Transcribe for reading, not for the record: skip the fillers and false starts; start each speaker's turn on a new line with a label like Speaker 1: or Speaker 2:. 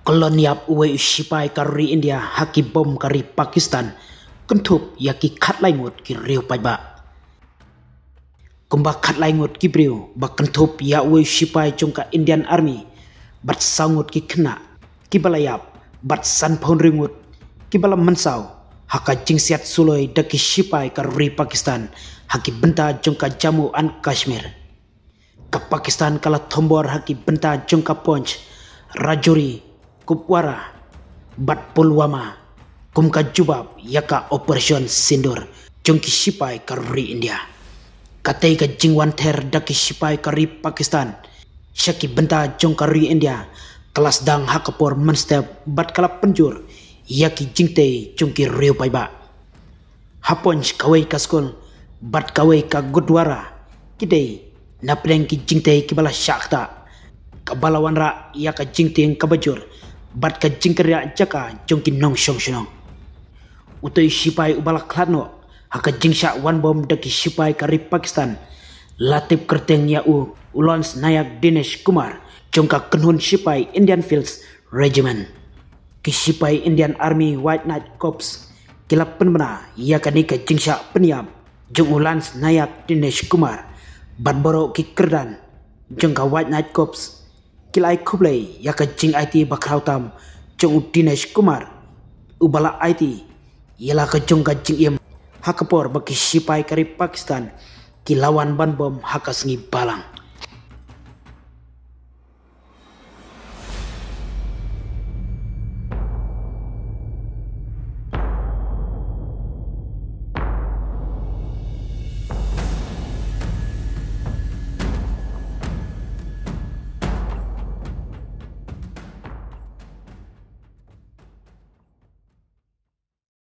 Speaker 1: koloniap uwe sipai kari India haki bom kari Pakistan kentup yaki kat laingut ki riu pajba. Kumba kat laingut ki briu ba kentup ya uwe sipai jongka Indian Army bat sangut ki kena ki balayap bat san pohon ringut ki balam mensau haka jingsiat suloi daki sipai kari Pakistan haki benta jongka Jammu and Kashmir. Ka Pakistan kala tombor haki benta jongka Punch, Rajouri, Kupwara, bat Pulwama, kumka jubab yaka Operation Sindur jongki sipai kari India. Katai ka jingwan ter daki sipai kari Pakistan, syaki benta jong kari India, kelas dang hakapor menstep bat kala penjur, yaki jingte jongki riu paiba. Haponch kawai kaskol, bat kawai ka Gurdwara, kidei napreng ki jingte kibala syakta, kabalawan ra yaka jingte kabajur, bat ka jingkeria jaka jongki nong syong syong. Utoi sipai ubala kladno, haka jingsyak wan bom daki sipai kari Pakistan, Latip Kerteng Yau Ulans Nayak Dinesh Kumar jongka kenhun sipai Indian Fields Regiment. Ki sipai Indian Army White Knight Corps kilap penmena yaka nika jingsyak peniap jong Ulans Nayak Dinesh Kumar bat boro ki kerdan jongka White Knight Corps kilai kublai yaka jing IT bakrautam jong Dinesh Kumar ubala IT ialah ke jongka jing im hakapor bagi sipai kari Pakistan kilawan ban bom haka sengi balang.